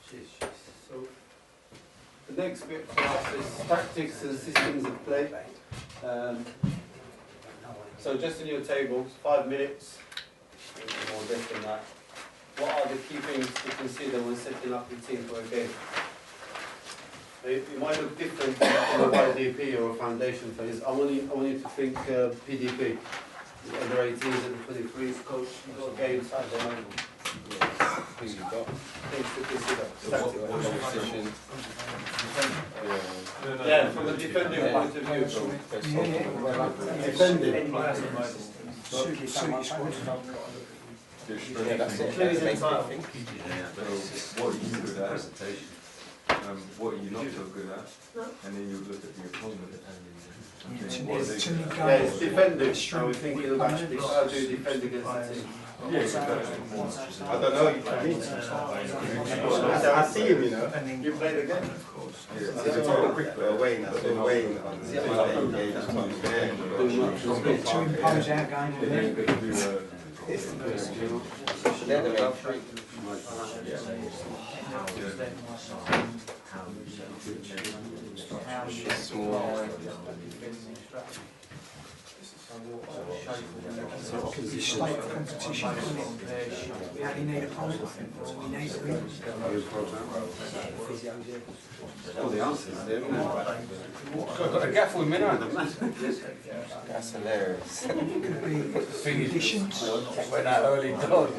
So the next bit for us is tactics and systems of play. So just in your tables, 5 minutes, more less than that. What are the key things to consider when setting up your team for a game? It might look different from a YDP or a foundation phase. I want you to think PDP. The under 18s and the 23s, coach, you've got games at the moment. Things you've got. Things to consider. Position. Yeah, from a defending point of view. Defending. Yeah, that's it. That's the basic thing. What are you good at? What are you not so good at? And then you look at the opponent and it's defending. So we're thinking of actually how to defend against the team. I don't know. I see him, you know. You play the game? Of course. Wayne on the to impose our game. They're the main three. Small. Position of competition. How do you need a point? You need to win. All the answers there, isn't it? I've got a gaff with me now. That's hilarious. Could be conditions. Went out early dog.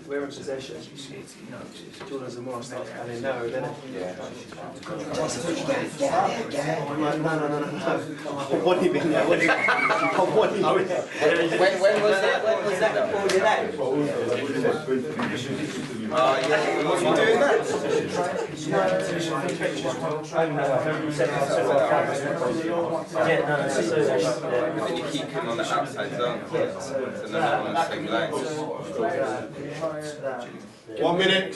We're in possession. Jordan's a master, and they know, then I'm like, no. What do you mean? What do you mean? When was that? When was that that pulled you out? Was you doing that? And you keep him on the outside zone. So they're not on the same line. 1 minute.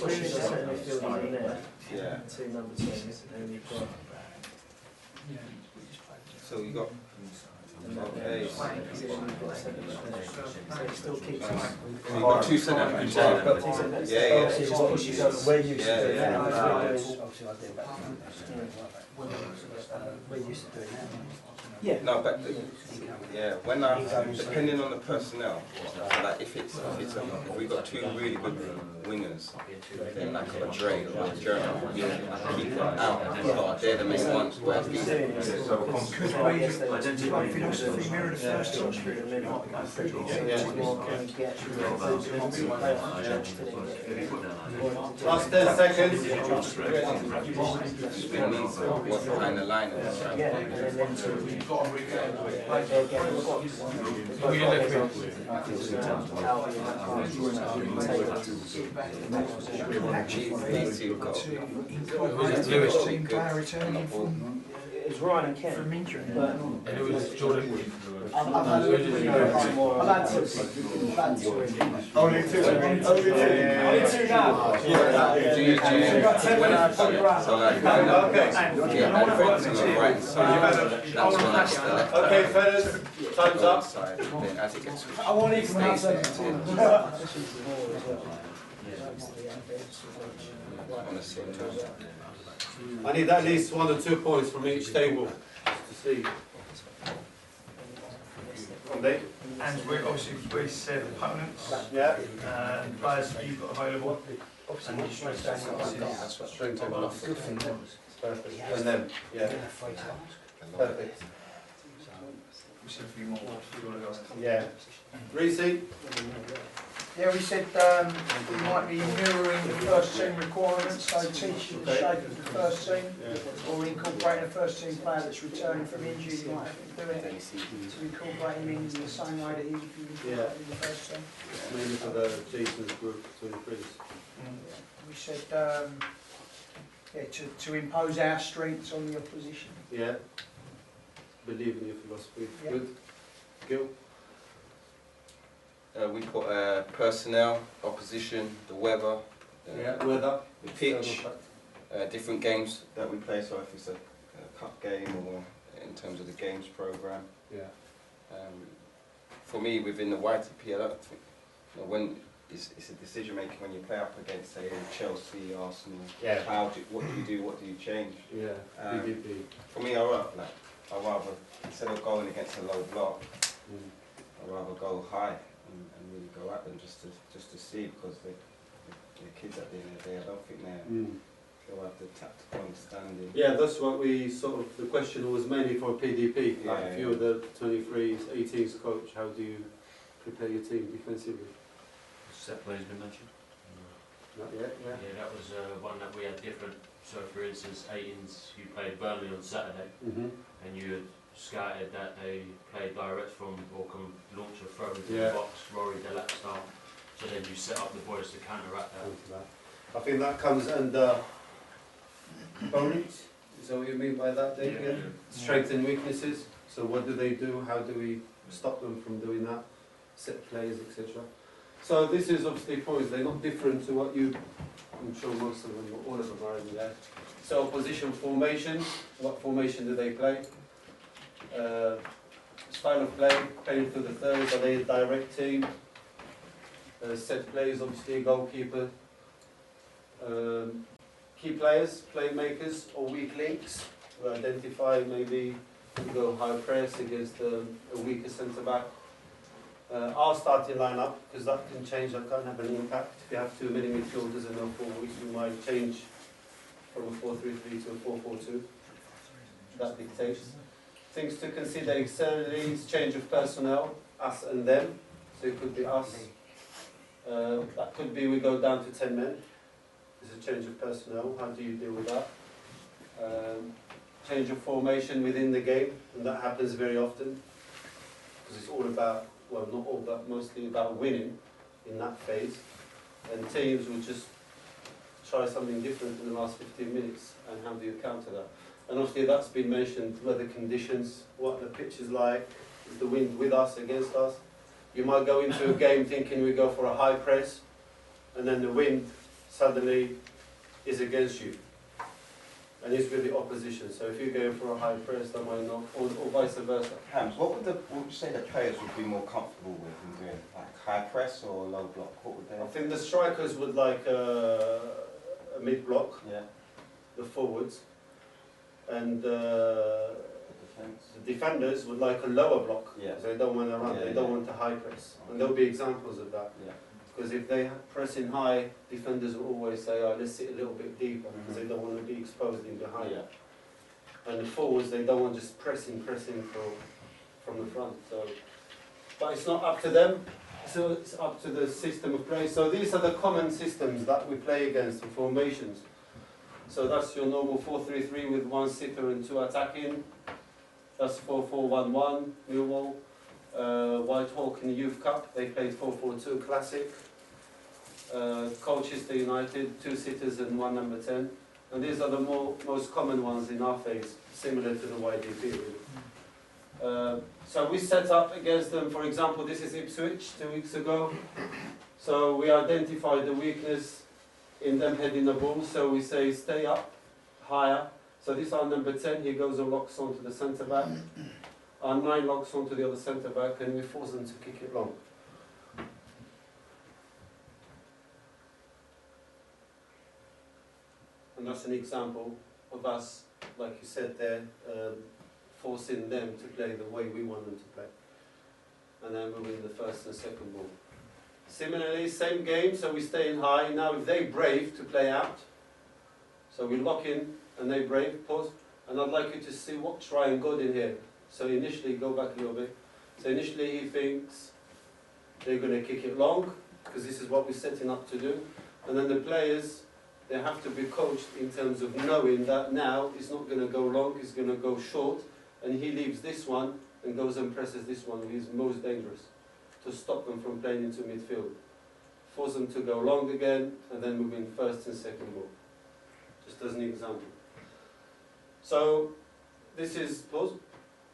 Yeah. So you got. Okay. So it still keeps us. You got 2 centre. Yeah. We're used to doing that. We're used to doing that. Yeah. No, but when depending on the personnel, like if we've got 2 really good wingers, then like a Dre or a German, we keep them out. They're the main ones. Whereas Could be philosophy mirror the first Last 10 seconds. What kind of line is Lewis team player returning from It's Ryan and Ken. from injury. And it was Jordan. I've had to. Only 2. Only 2 now. Okay, fellas, time's up. I want to even have that. I need at least 1 or 2 points from each table to see. And we obviously we said opponents, Yeah. players that you've got available, and you stress that. String table off. Perfect. And then, yeah. Perfect. We said a few more. Yeah. Reese? Yeah, we said we might be mirroring the first team requirements, so teaching the shape of the first team, or incorporating a first team player that's returning from injury. You might have to do it to incorporate him in the same way that he would be incorporated in the first team. Maybe for the Jason's group to increase. We said to impose our strengths on the opposition. Yeah. Believe in your philosophy. Yeah. Good. Gil? We put personnel, opposition, the weather, Weather. the pitch, different games that we play. So if it's a cup game or in terms of the games program. Yeah. For me, within the YTP, I don't think, when it's a decision making when you play up against, say, Chelsea, Arsenal. Yeah. What do you do? What do you change? Yeah, PDP. For me, I rather instead of going against a low block, I'd rather go high and really go at them just to see, because the kids at the end of the day, I don't think they'll have the tactical understanding. Yeah, that's what we sort of, the question was mainly for PDP. Like if you're the 23s, 18s coach, how do you prepare your team defensively? Set plays been mentioned? Not yet, yeah. Yeah, that was one that we had different. So for instance, 18s, you played Burnley on Saturday, and you had scouted that they play direct from, or can launch a throw into the box, Rory Delap style. So then you set up the boys to counteract that. I think that comes under opponents. Is that what you mean by that, Dave? Yeah. Strengths and weaknesses. So what do they do? How do we stop them from doing that? Set plays, etc. So this is obviously points. They're not different to what you, I'm sure most of them, or all of them are in there. So position formation. What formation do they play? Style of play, playing through the thirds. Are they a direct team? Set plays, obviously goalkeeper. Key players, playmakers or weak links. We identify maybe we go high press against a weaker centre back. Our starting lineup, because that can change, that can have an impact. If you have too many midfielders and no forwards, you might change from a 4-3-3 to a 4-4-2. That dictates. Things to consider externally is change of personnel, us and them. So it could be us. That could be we go down to 10 men. There's a change of personnel. How do you deal with that? Change of formation within the game, and that happens very often because it's all about, well, not all, but mostly about winning in that phase. And teams will just try something different in the last 15 minutes, and how do you counter that? And obviously that's been mentioned, weather conditions, what the pitch is like, is the wind with us, against us. You might go into a game thinking we go for a high press, and then the wind suddenly is against you, and it's with the opposition. So if you're going for a high press, that might not, or vice versa. Hams, what would you say that players would be more comfortable with in doing? Like high press or low block? What would they? I think the strikers would like a mid block, Yeah. the forwards, and the defenders would like a lower block, because they don't want to run, they don't want to high press. And there'll be examples of that. Yeah. Because if they press in high, defenders will always say, oh, let's sit a little bit deeper, because they don't want to be exposed in behind. And the forwards, they don't want just pressing from the front. So, but it's not up to them, so it's up to the system of play. So these are the common systems that we play against, the formations. So that's your normal 4-3-3 with one sitter and two attacking. That's 4-4-1-1, Millwall. Whitehawk in the Youth Cup, they played 4-4-2 classic. Colchester United, two sitters and one number 10. And these are the most common ones in our phase, similar to the YDP really. So we set up against them, for example, this is Ipswich 2 weeks ago. So we identified the weakness in them heading the ball, so we say stay up, higher. So this is our number 10, he goes and locks onto the centre back. Our 9 locks onto the other centre back, and we force them to kick it long. And that's an example of us, like you said there, forcing them to play the way we want them to play. And then we win the first and second ball. Similarly, same game, so we stay in high. Now if they brave to play out, so we lock in and they brave, pause, and I'd like you to see what trying God in here. So initially, go back a little bit. So initially he thinks they're going to kick it long, because this is what we're setting up to do. And then the players, they have to be coached in terms of knowing that now it's not going to go long, it's going to go short, and he leaves this one and goes and presses this one, who is most dangerous, to stop them from playing into midfield. Force them to go long again, and then move in first and second ball. Just as an example. So this is, pause.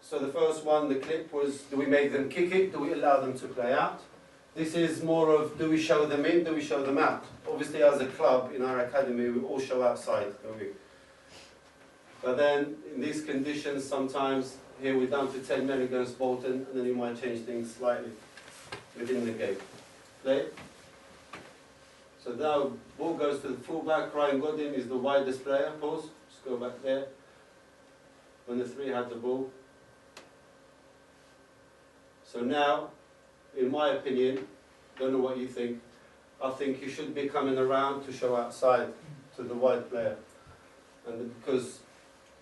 So the first one, the clip was, do we make them kick it? Do we allow them to play out? This is more of, do we show them in? Do we show them out? Obviously, as a club in our academy, we all show outside, don't we? But then, in these conditions, sometimes, here we're down to 10 men against Bolton, and then you might change things slightly within the game. Play. So now ball goes to the fullback. Ryan Godin is the widest player. Pause. Just go back there. When the 3 had the ball. So now, in my opinion, don't know what you think, I think he should be coming around to show outside to the wide player. And because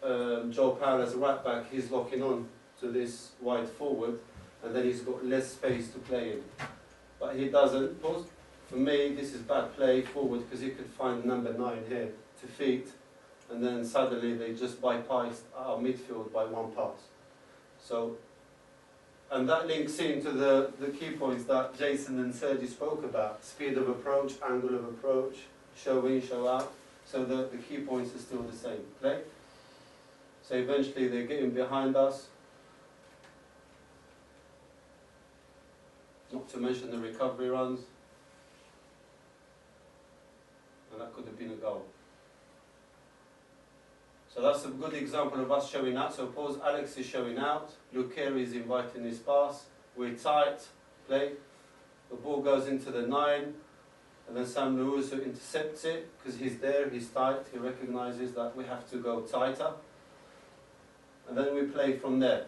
Joe Powell as a right back, he's locking on to this wide forward, and then he's got less space to play in. But he doesn't. Pause. For me, this is bad play forward because he could find number 9 here to feet, and then suddenly they just bypassed our midfield by 1 pass. So, and that links into the key points that Jason and Sergi spoke about: speed of approach, angle of approach, show in, show out. So the key points are still the same. Play. So eventually they're getting behind us. Not to mention the recovery runs. And that could have been a goal. So that's a good example of us showing out. So pause, Alex is showing out, Luke Carey is inviting his pass, we're tight, play, the ball goes into the 9, and then Sam Luusu intercepts it, because he's there, he's tight, he recognises that we have to go tighter, and then we play from there.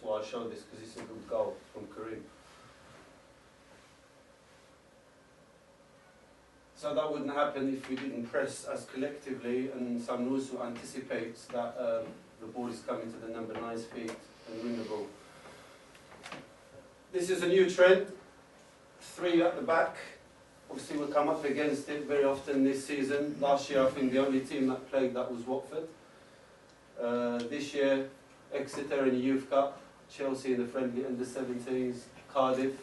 Well, I'll show this because it's a good goal from Karim. So that wouldn't happen if we didn't press as collectively, and Sam Nusu anticipates that the ball is coming to the number 9's feet and win the ball. This is a new trend, 3 at the back. Obviously we'll come up against it very often this season. Last year I think the only team that played that was Watford. This year Exeter in the Youth Cup, Chelsea in the friendly under-17s, Cardiff,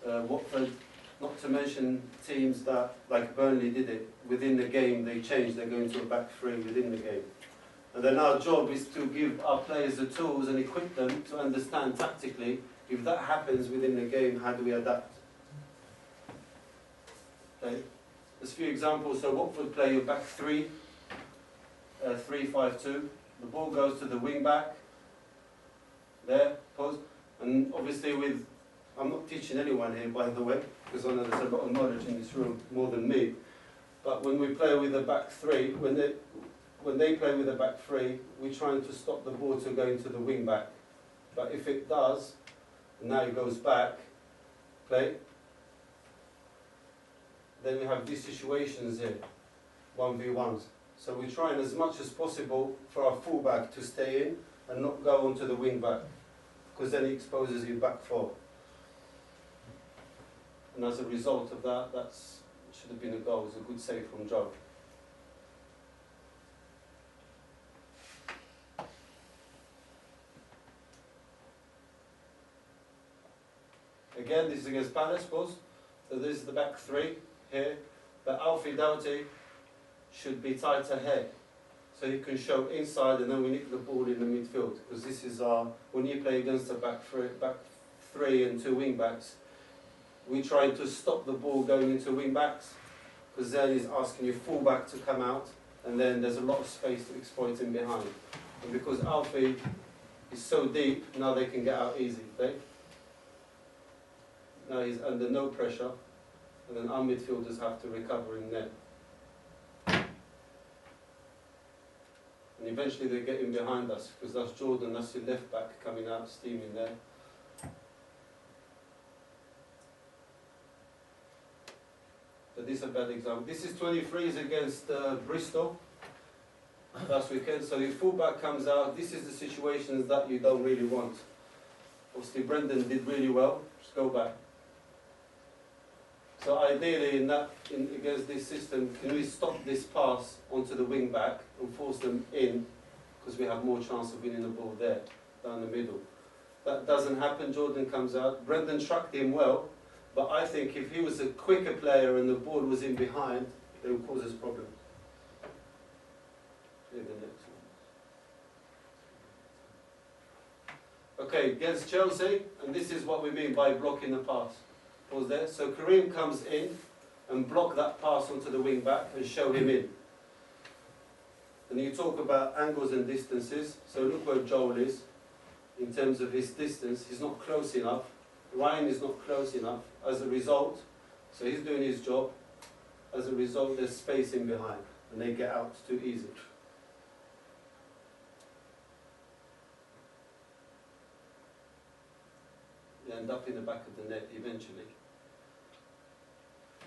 Watford, not to mention teams that, like Burnley did it, within the game they changed, they're going to a back 3 within the game. And then our job is to give our players the tools and equip them to understand tactically, if that happens within the game, how do we adapt? Okay. There's a few examples. So Watford play a back 3, 3-5-2, the ball goes to the wing back, there, pause, and obviously with, I'm not teaching anyone here by the way, because I know there's a lot of knowledge in this room, more than me, but when we play with a back 3, when they play with a back 3, we're trying to stop the ball to go into the wing back, but if it does, and now it goes back, play, then we have these situations here, 1v1s, so we're trying as much as possible for our fullback to stay in and not go onto the wing back, because then he exposes you back 4. And as a result of that, that should have been a goal. It was a good save from Joe. Again, this is against Palace, pause. So this is the back 3 here. But Alfie Doughty should be tighter here. So he can show inside, and then we nick the ball in the midfield, because this is our, when you play against a back 3 and 2 wing backs, we're trying to stop the ball going into wing backs, because then he's asking your full back to come out, and then there's a lot of space to exploit him behind. And because Alfie is so deep, now they can get out easy. Okay? Now he's under no pressure, and then our midfielders have to recover in there. And eventually they get in behind us, because that's Jordan, that's your left back coming out, steaming there. But this is a bad example. This is 23s against Bristol last weekend. So your fullback comes out. This is the situations that you don't really want. Obviously Brendan did really well. Just go back. So ideally against this system, can we stop this pass onto the wing back and force them in, because we have more chance of winning the ball there, down the middle. That doesn't happen. Jordan comes out. Brendan tracked him well, but I think if he was a quicker player and the ball was in behind, it would cause us problems. The next one. Okay, against Chelsea, and this is what we mean by blocking the pass. Pause there. So Karim comes in and block that pass onto the wing back and show him in. The And you talk about angles and distances, so look where Joel is in terms of his distance. He's not close enough. Ryan is not close enough. As a result, so he's doing his job. As a result, there's space in behind, and they get out too easy. You end up in the back of the net eventually.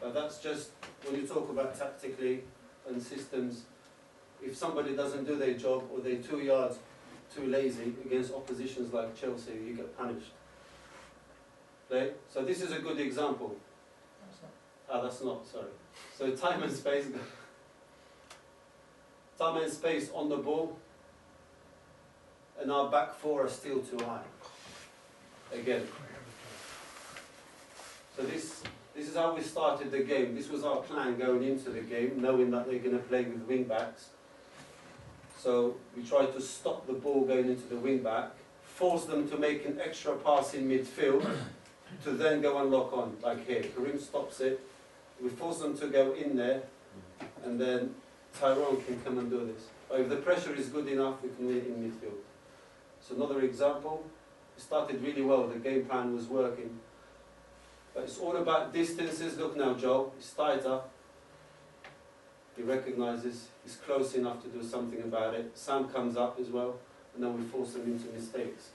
But that's just, when you talk about tactically and systems, if somebody doesn't do their job or they're 2 yards too lazy against oppositions like Chelsea, you get punished. Okay? So this is a good example. That's not, sorry. So time and space on the ball, and our back four are still too high. Again. So this is how we started the game. This was our plan going into the game, knowing that they're going to play with wing backs. So we tried to stop the ball going into the wing back, force them to make an extra pass in midfield, to then go and lock on, like here. Karim stops it. We force them to go in there, and then Tyrone can come and do this. But if the pressure is good enough, we can win it in midfield. So another example, it started really well, the game plan was working. But it's all about distances. Look now, Joe, he's tighter. He recognises he's close enough to do something about it. Sam comes up as well, and then we force them into mistakes.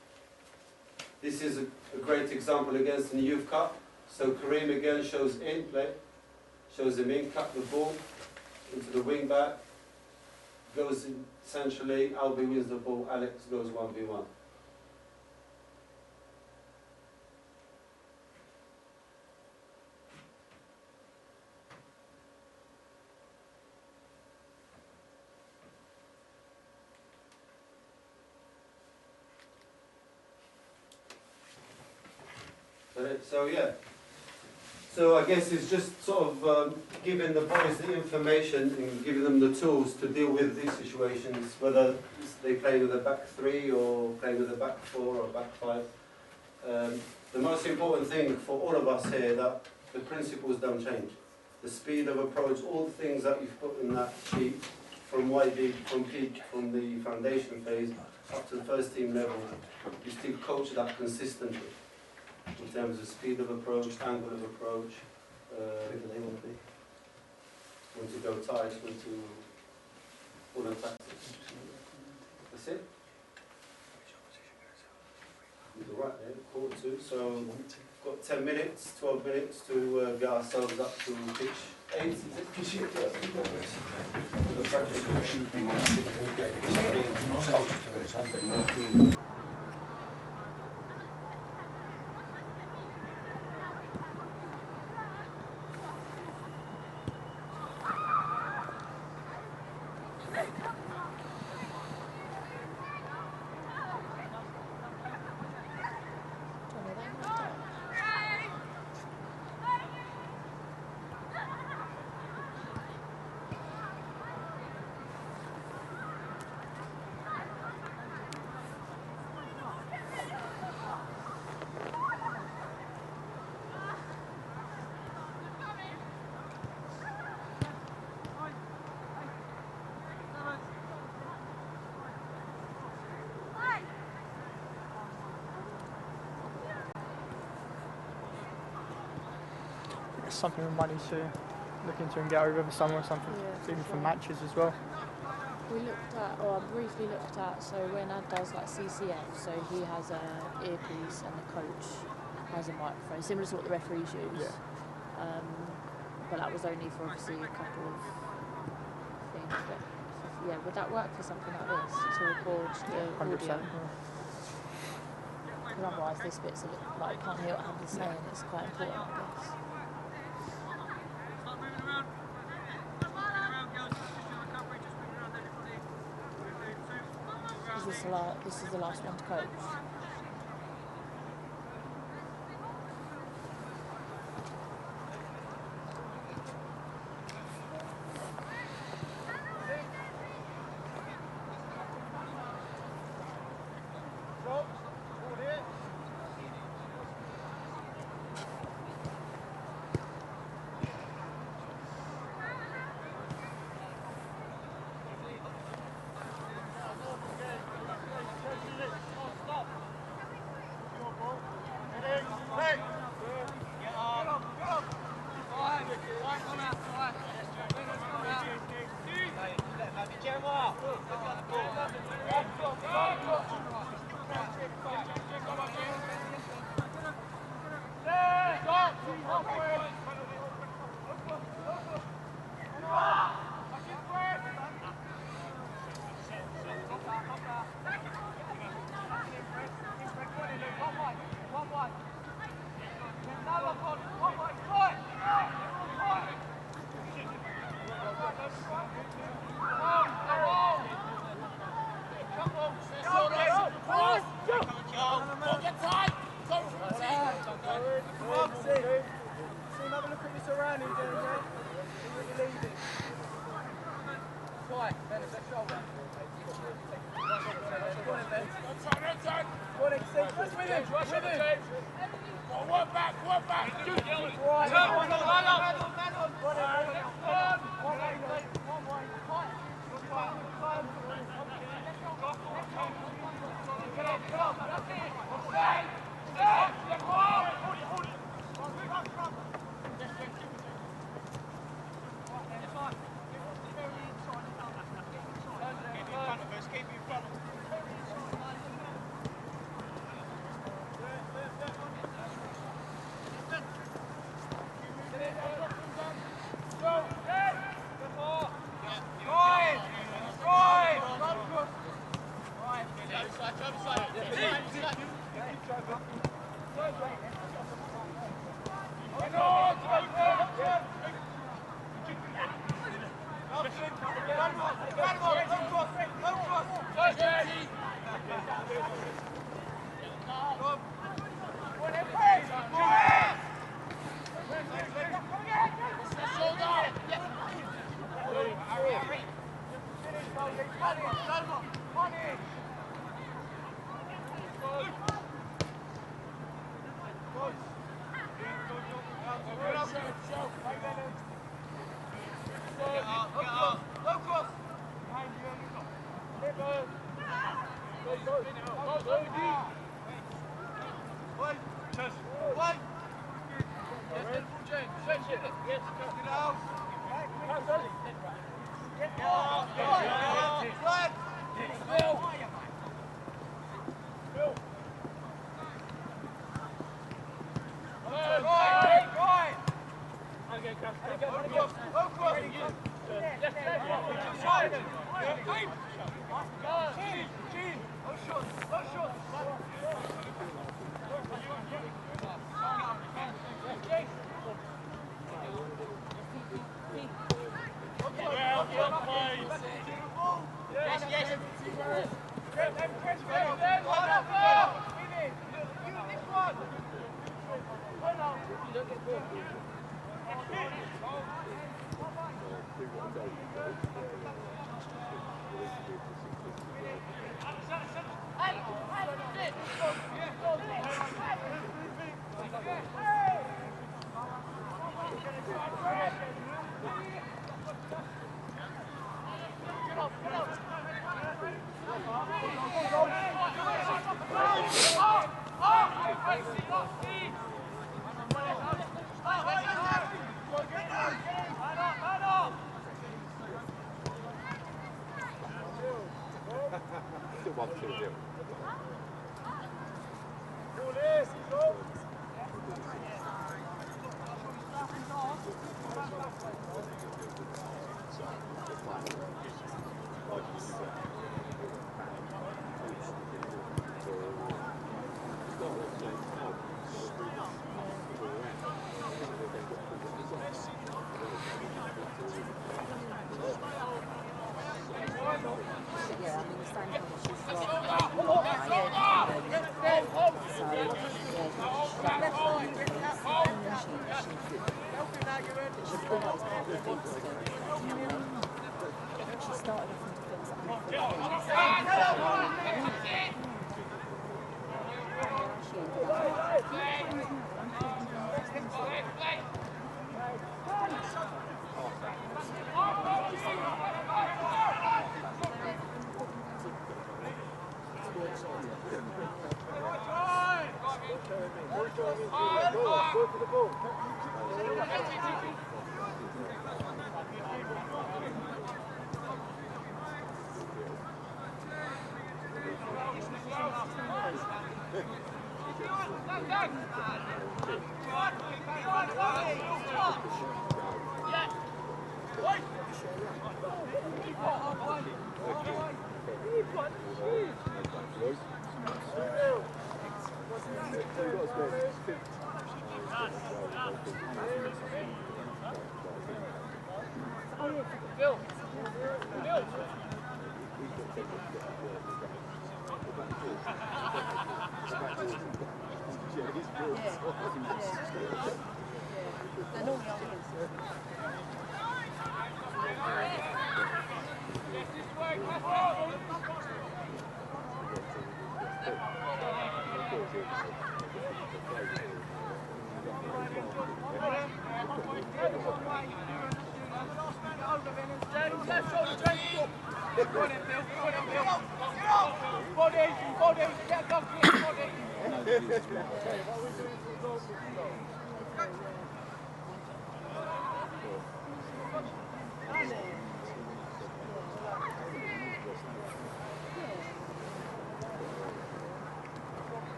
This is a great example against the Youth Cup. So Kareem again shows in play, shows him in, cut the ball into the wing back, goes in, essentially, Albie wins the ball, Alex goes 1v1. So yeah, so I guess it's just sort of giving the boys the information and giving them the tools to deal with these situations, whether they play with a back three or play with a back four or back five. The most important thing for all of us here, that the principles don't change. The speed of approach, all the things that you've put in that sheet, from YB, from peak, from the foundation phase up to the first team level, you still coach that consistently. In terms of speed of approach, angle of approach, when to go tight, when to pull and tactics. That's it. You're right there, 1:45, so we've got 10 minutes, 12 minutes to get ourselves up to pitch 8, is it? Something we might need to look into and get over the summer or something, even for matches as well. We looked at, or I briefly looked at, so when Ad does like CCF, so he has a earpiece and the coach has a microphone, similar to what the referees use. Yeah. But that was only for obviously a couple of things. But yeah, would that work for something like this, to record the 100%. audio? Because otherwise this bit's a little, like, you can't hear what Hamza's saying, it's quite important, I guess. This is the last one to coach.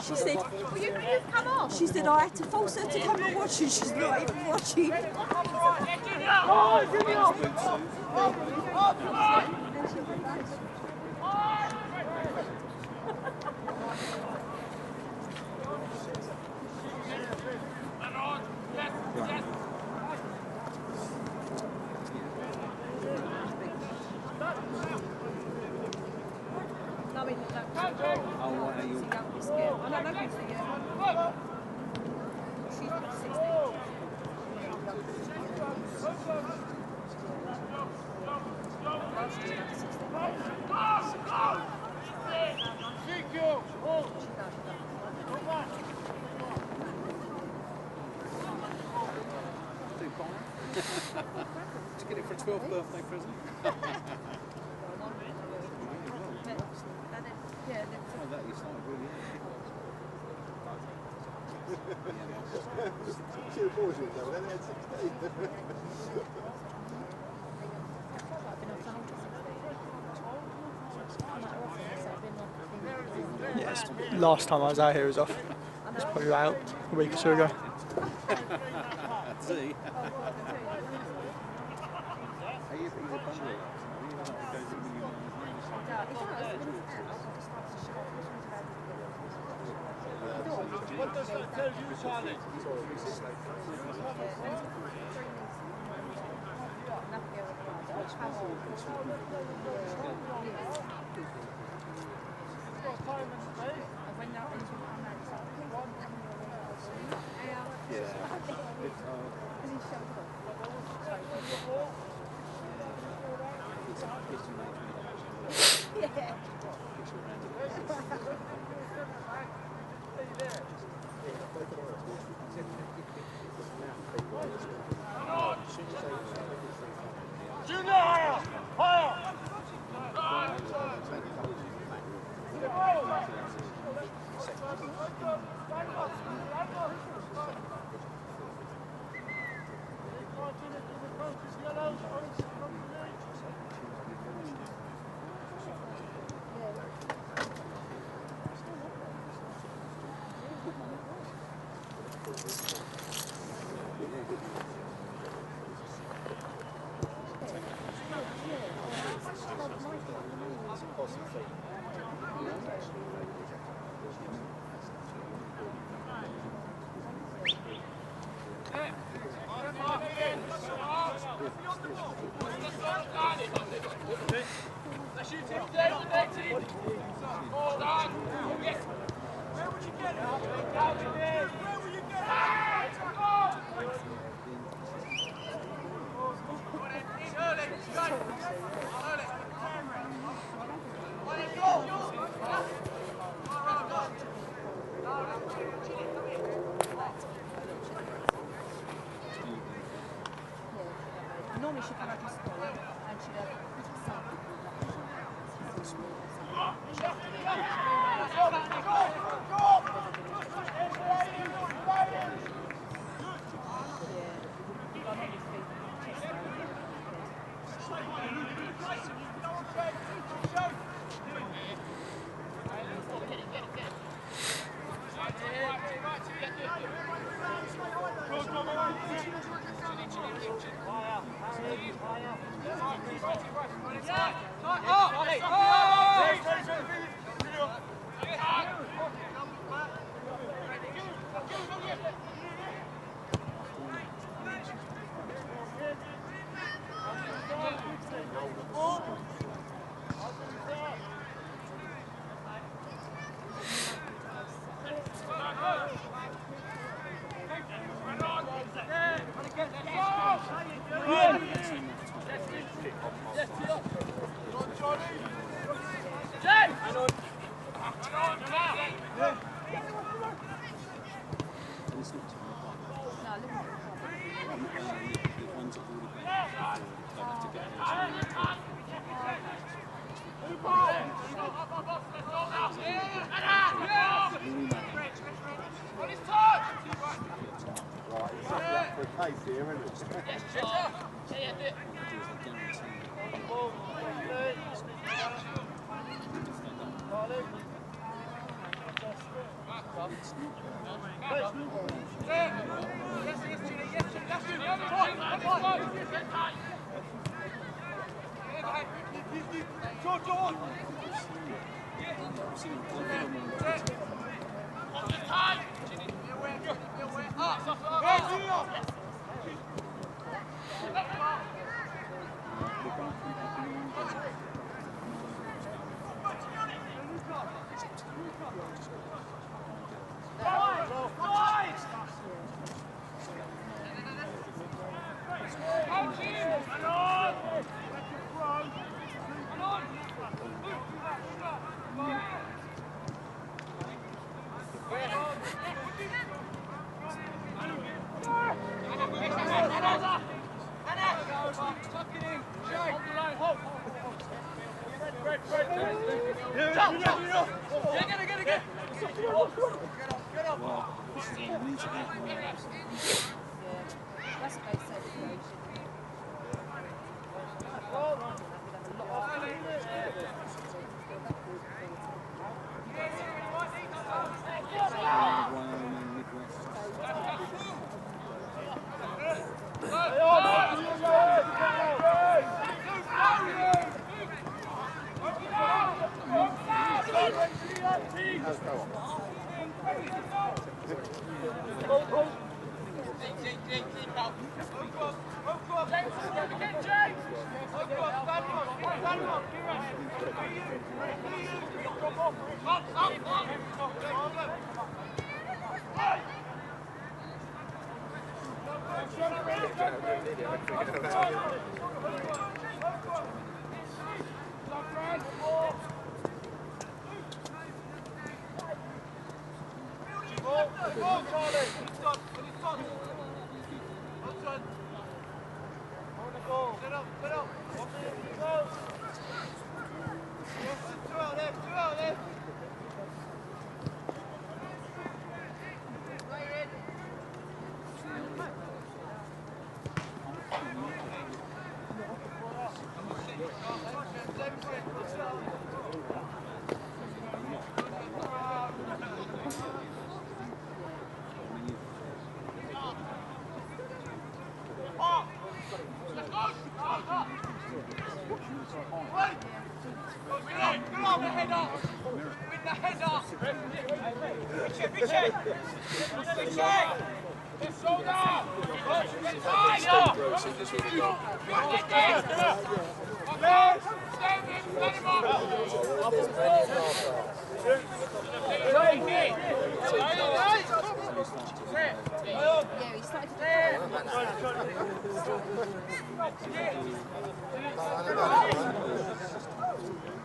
She said, well, you've come on. She said, I had to force her to come and watch and she's not even watching. To get it for a 12th birthday present. Oh, that is not really. She was bullshit though, they had 16. Yes, last time I was out here was off. It's probably about a week or two ago. see. What does that tell you, Charlie? Normally she'd come out to school and she'd have some I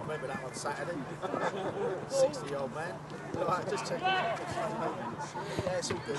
remember that on Saturday. 60-year-old man. Right, just checking. Yeah, it's all good.